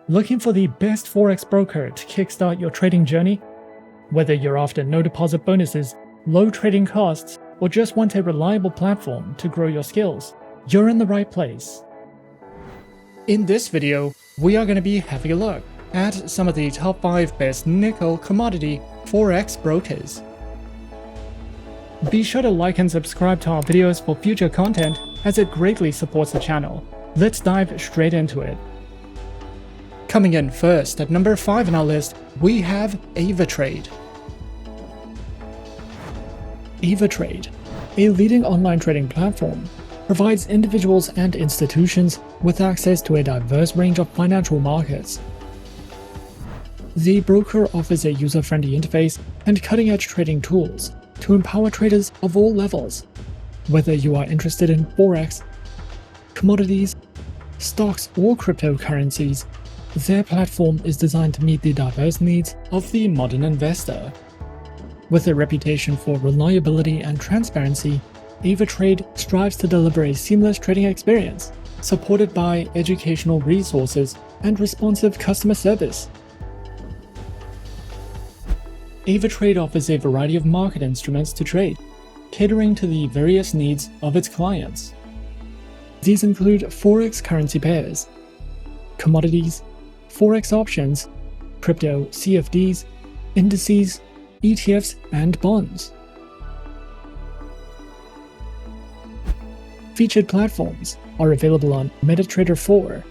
Looking for the best Forex broker to kickstart your trading journey? Whether you're after no deposit bonuses, low trading costs, or just want a reliable platform to grow your skills, you're in the right place. In this video, we are going to be having a look at some of the top 5 best nickel commodity Forex brokers. Be sure to like and subscribe to our videos for future content, as it greatly supports the channel. Let's dive straight into it. Coming in first at number 5 on our list, we have Avatrade. Avatrade, a leading online trading platform, provides individuals and institutions with access to a diverse range of financial markets. The broker offers a user-friendly interface and cutting-edge trading tools to empower traders of all levels. Whether you are interested in Forex, commodities, stocks, or cryptocurrencies, their platform is designed to meet the diverse needs of the modern investor. With a reputation for reliability and transparency, Avatrade strives to deliver a seamless trading experience, supported by educational resources and responsive customer service. Avatrade offers a variety of market instruments to trade, catering to the various needs of its clients. These include Forex currency pairs, commodities, Forex options, crypto CFDs, indices, ETFs, and bonds. Featured platforms are available on MetaTrader 4,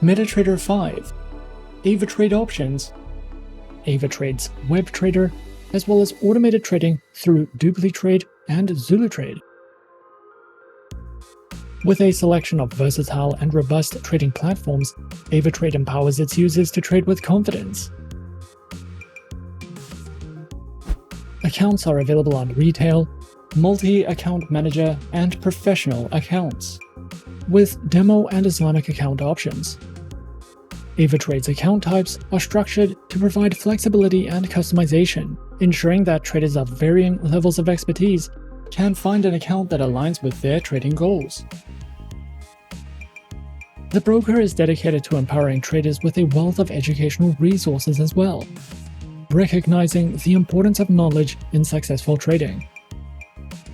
MetaTrader 5, Avatrade Options, Avatrade's Web Trader, as well as automated trading through DupliTrade and ZuluTrade. With a selection of versatile and robust trading platforms, Avatrade empowers its users to trade with confidence. Accounts are available on retail, multi-account manager, and professional accounts, with demo and Islamic account options. Avatrade's account types are structured to provide flexibility and customization, ensuring that traders of varying levels of expertise can find an account that aligns with their trading goals. The broker is dedicated to empowering traders with a wealth of educational resources as well, recognizing the importance of knowledge in successful trading.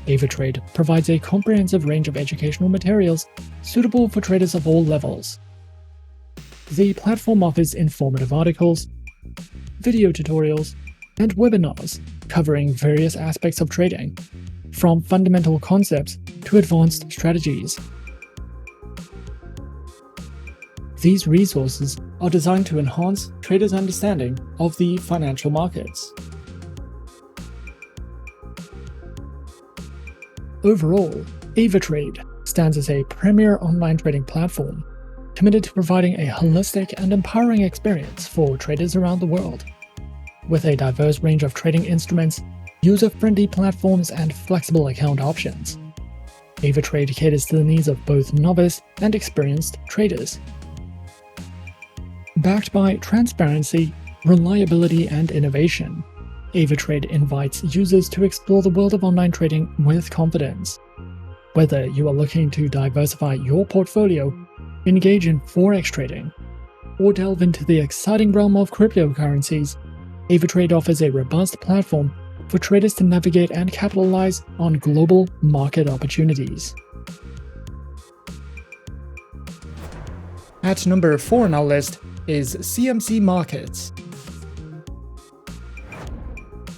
Avatrade provides a comprehensive range of educational materials suitable for traders of all levels. The platform offers informative articles, video tutorials, and webinars covering various aspects of trading, from fundamental concepts to advanced strategies. These resources are designed to enhance traders' understanding of the financial markets. Overall, Avatrade stands as a premier online trading platform, committed to providing a holistic and empowering experience for traders around the world. With a diverse range of trading instruments, user-friendly platforms, and flexible account options, Avatrade caters to the needs of both novice and experienced traders. Backed by transparency, reliability, and innovation, Avatrade invites users to explore the world of online trading with confidence. Whether you are looking to diversify your portfolio, engage in Forex trading, or delve into the exciting realm of cryptocurrencies, Avatrade offers a robust platform for traders to navigate and capitalize on global market opportunities. At number 4 on our list is CMC Markets.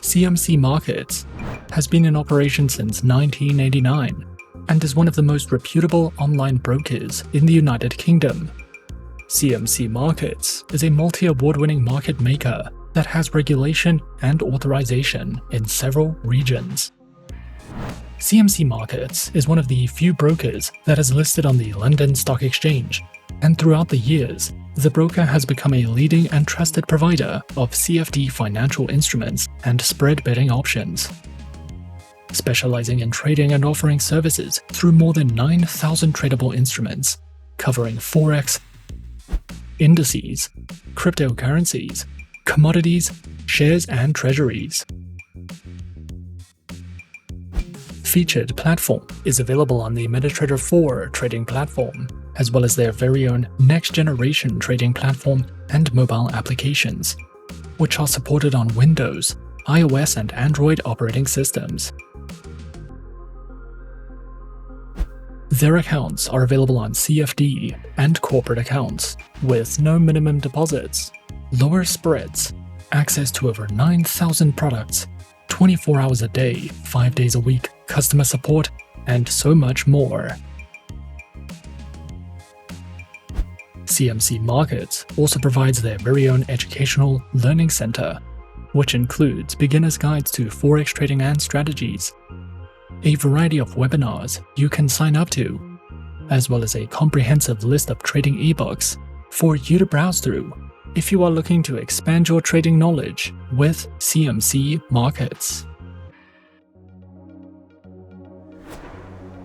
CMC Markets has been in operation since 1989 and is one of the most reputable online brokers in the United Kingdom. CMC Markets is a multi-award-winning market maker that has regulation and authorization in several regions. CMC Markets is one of the few brokers that is listed on the London Stock Exchange, and throughout the years, the broker has become a leading and trusted provider of CFD financial instruments and spread betting options. Specializing in trading and offering services through more than 9,000 tradable instruments, covering Forex, indices, cryptocurrencies, commodities, shares, and treasuries. Featured platform is available on the MetaTrader 4 trading platform, as well as their very own next-generation trading platform and mobile applications, which are supported on Windows, iOS and Android operating systems. Their accounts are available on CFD and corporate accounts, with no minimum deposits, lower spreads, access to over 9,000 products, 24 hours a day, 5 days a week, customer support, and so much more. CMC Markets also provides their very own educational learning center, which includes beginner's guides to Forex trading and strategies, a variety of webinars you can sign up to, as well as a comprehensive list of trading ebooks for you to browse through if you are looking to expand your trading knowledge with CMC Markets.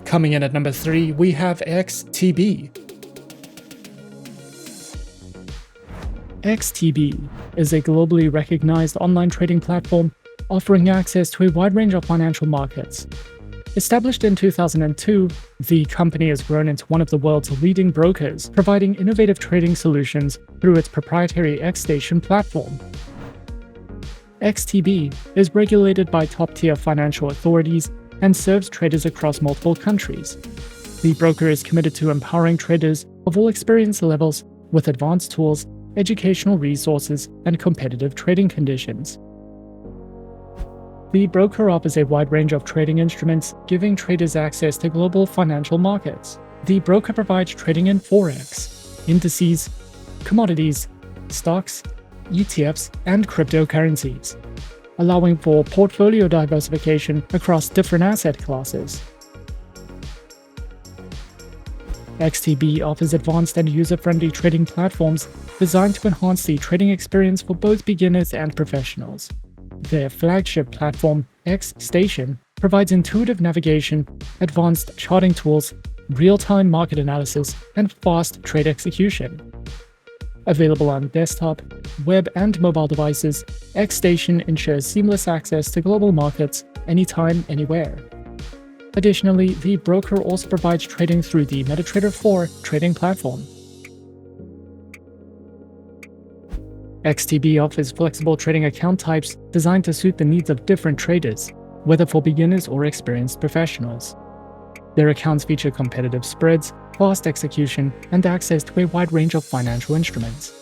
Coming in at number 3, we have XTB. XTB is a globally recognized online trading platform offering access to a wide range of financial markets. Established in 2002, the company has grown into one of the world's leading brokers, providing innovative trading solutions through its proprietary XStation platform. XTB is regulated by top-tier financial authorities and serves traders across multiple countries. The broker is committed to empowering traders of all experience levels with advanced tools, educational resources, and competitive trading conditions. The broker offers a wide range of trading instruments, giving traders access to global financial markets. The broker provides trading in Forex, indices, commodities, stocks, ETFs, and cryptocurrencies, allowing for portfolio diversification across different asset classes. XTB offers advanced and user-friendly trading platforms designed to enhance the trading experience for both beginners and professionals. Their flagship platform, XStation, provides intuitive navigation, advanced charting tools, real-time market analysis, and fast trade execution. Available on desktop, web, and mobile devices, XStation ensures seamless access to global markets anytime, anywhere. Additionally, the broker also provides trading through the MetaTrader 4 trading platform. XTB offers flexible trading account types designed to suit the needs of different traders, whether for beginners or experienced professionals. Their accounts feature competitive spreads, fast execution, and access to a wide range of financial instruments.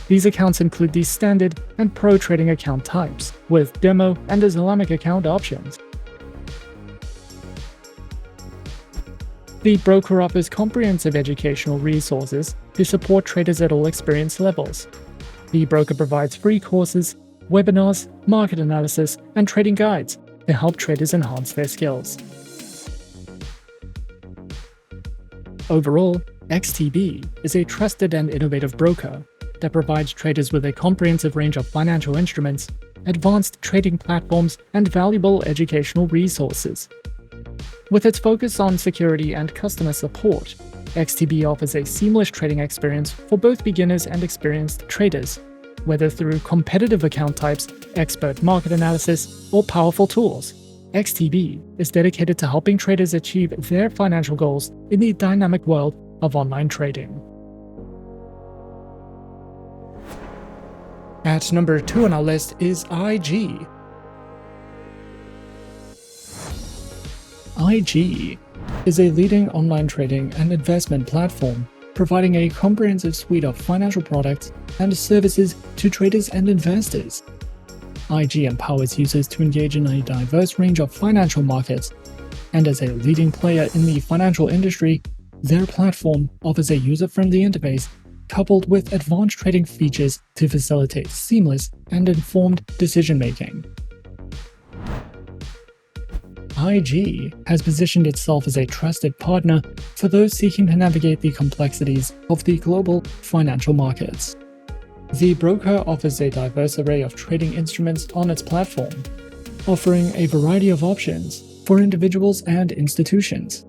These accounts include the standard and pro trading account types, with demo and Islamic account options. The broker offers comprehensive educational resources to support traders at all experience levels. The broker provides free courses, webinars, market analysis, and trading guides to help traders enhance their skills. Overall, XTB is a trusted and innovative broker that provides traders with a comprehensive range of financial instruments, advanced trading platforms, and valuable educational resources. With its focus on security and customer support, XTB offers a seamless trading experience for both beginners and experienced traders, whether through competitive account types, expert market analysis, or powerful tools. XTB is dedicated to helping traders achieve their financial goals in the dynamic world of online trading. At number 2 on our list is IG. IG is a leading online trading and investment platform, providing a comprehensive suite of financial products and services to traders and investors. IG empowers users to engage in a diverse range of financial markets, and as a leading player in the financial industry, their platform offers a user-friendly interface coupled with advanced trading features to facilitate seamless and informed decision-making. IG has positioned itself as a trusted partner for those seeking to navigate the complexities of the global financial markets. The broker offers a diverse array of trading instruments on its platform, offering a variety of options for individuals and institutions.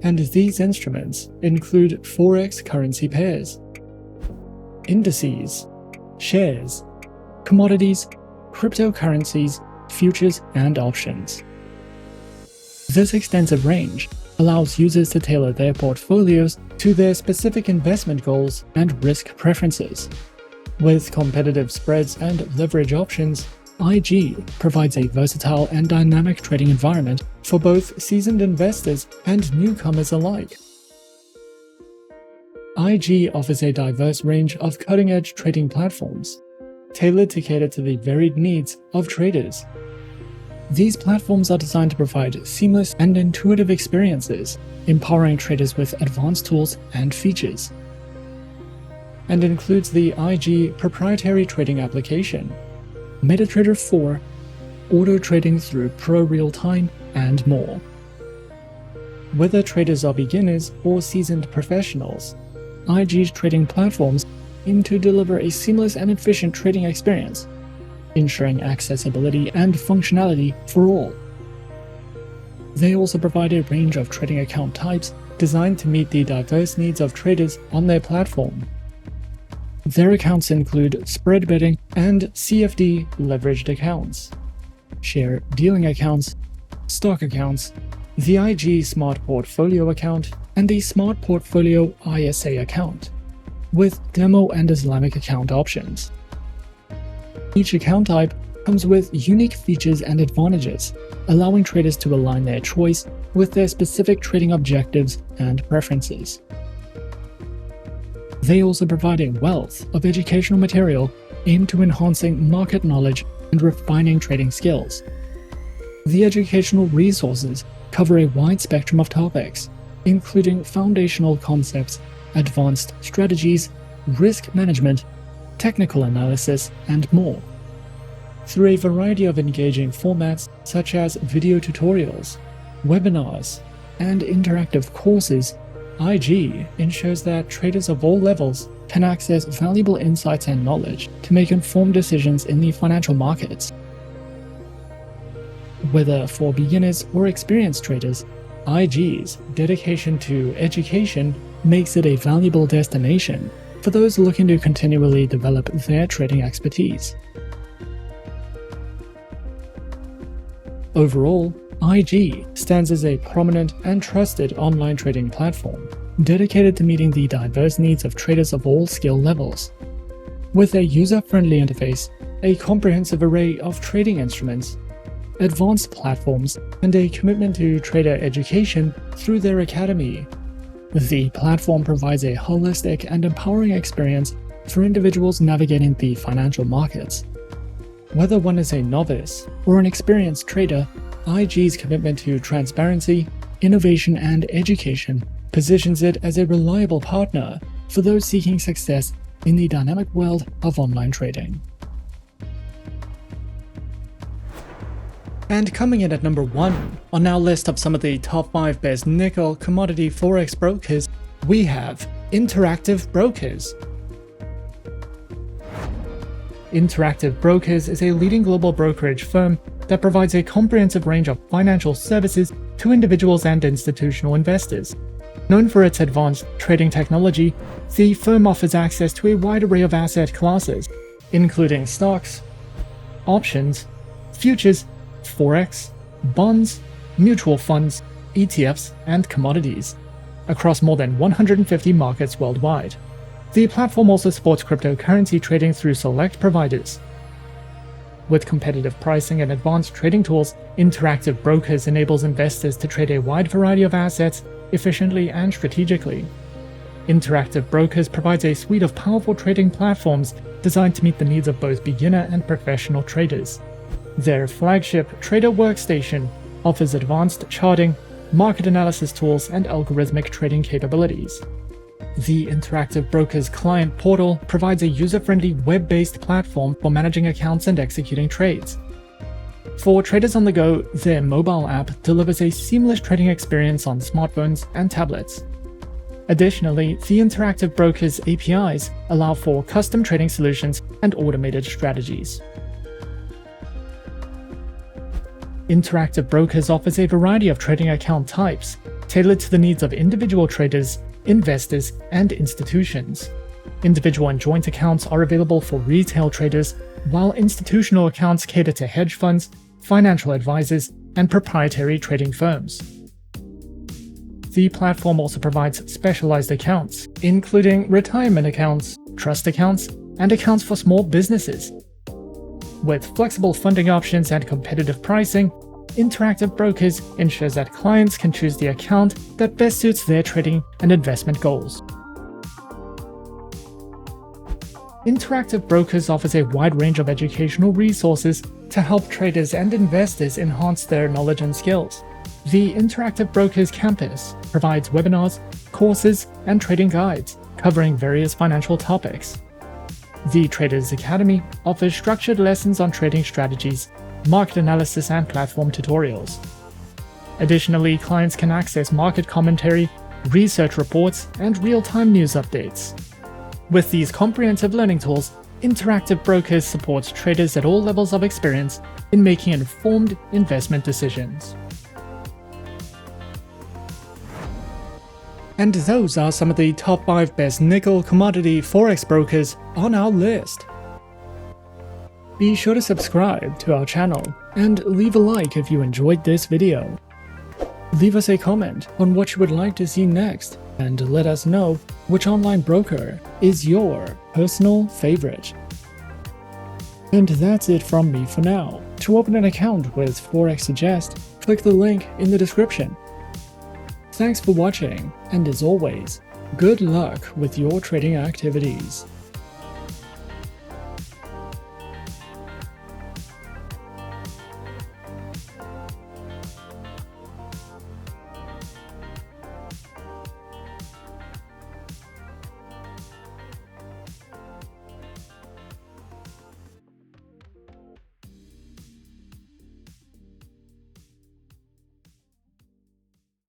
And these instruments include Forex currency pairs, indices, shares, commodities, cryptocurrencies, futures, and options. This extensive range allows users to tailor their portfolios to their specific investment goals and risk preferences. With competitive spreads and leverage options, IG provides a versatile and dynamic trading environment for both seasoned investors and newcomers alike. IG offers a diverse range of cutting-edge trading platforms, tailored to cater to the varied needs of traders. These platforms are designed to provide seamless and intuitive experiences, empowering traders with advanced tools and features, and includes the IG proprietary trading application, MetaTrader 4, auto trading through Pro Real-Time, and more. Whether traders are beginners or seasoned professionals, IG's trading platforms aim to deliver a seamless and efficient trading experience, ensuring accessibility and functionality for all. They also provide a range of trading account types designed to meet the diverse needs of traders on their platform. Their accounts include spread betting and CFD leveraged accounts, share dealing accounts, stock accounts, the IG Smart Portfolio account, and the Smart Portfolio ISA account, with demo and Islamic account options. Each account type comes with unique features and advantages, allowing traders to align their choice with their specific trading objectives and preferences. They also provide a wealth of educational material aimed to enhancing market knowledge and refining trading skills. The educational resources cover a wide spectrum of topics, including foundational concepts, advanced strategies, risk management, technical analysis, and more. Through a variety of engaging formats such as video tutorials, webinars, and interactive courses, IG ensures that traders of all levels can access valuable insights and knowledge to make informed decisions in the financial markets. Whether for beginners or experienced traders, IG's dedication to education makes it a valuable destination for those looking to continually develop their trading expertise. Overall, IG stands as a prominent and trusted online trading platform dedicated to meeting the diverse needs of traders of all skill levels. With a user-friendly interface, a comprehensive array of trading instruments, advanced platforms, and a commitment to trader education through their academy, the platform provides a holistic and empowering experience for individuals navigating the financial markets. Whether one is a novice or an experienced trader, IG's commitment to transparency, innovation, and education positions it as a reliable partner for those seeking success in the dynamic world of online trading. And coming in at number 1 on our list of some of the top 5 best nickel commodity Forex brokers, we have Interactive Brokers. Interactive Brokers is a leading global brokerage firm that provides a comprehensive range of financial services to individuals and institutional investors. Known for its advanced trading technology, the firm offers access to a wide array of asset classes, including stocks, options, futures, Forex, bonds, mutual funds, ETFs, and commodities, across more than 150 markets worldwide. The platform also supports cryptocurrency trading through select providers. With competitive pricing and advanced trading tools, Interactive Brokers enables investors to trade a wide variety of assets efficiently and strategically. Interactive Brokers provides a suite of powerful trading platforms designed to meet the needs of both beginner and professional traders. Their flagship Trader Workstation offers advanced charting, market analysis tools, and algorithmic trading capabilities. The Interactive Brokers client portal provides a user-friendly web-based platform for managing accounts and executing trades. For traders on the go, their mobile app delivers a seamless trading experience on smartphones and tablets. Additionally, the Interactive Brokers APIs allow for custom trading solutions and automated strategies. Interactive Brokers offers a variety of trading account types, tailored to the needs of individual traders, investors, and institutions. Individual and joint accounts are available for retail traders, while institutional accounts cater to hedge funds, financial advisors, and proprietary trading firms. The platform also provides specialized accounts, including retirement accounts, trust accounts, and accounts for small businesses. With flexible funding options and competitive pricing, Interactive Brokers ensures that clients can choose the account that best suits their trading and investment goals. Interactive Brokers offers a wide range of educational resources to help traders and investors enhance their knowledge and skills. The Interactive Brokers campus provides webinars, courses, and trading guides covering various financial topics. The Traders Academy offers structured lessons on trading strategies, market analysis, and platform tutorials. Additionally, clients can access market commentary, research reports, and real-time news updates. With these comprehensive learning tools, Interactive Brokers supports traders at all levels of experience in making informed investment decisions. And those are some of the top 5 best nickel commodity forex brokers on our list. Be sure to subscribe to our channel and leave a like if you enjoyed this video. Leave us a comment on what you would like to see next and let us know which online broker is your personal favorite. And that's it from me for now. To open an account with Forexsuggest, click the link in the description. Thanks for watching, and as always, good luck with your trading activities.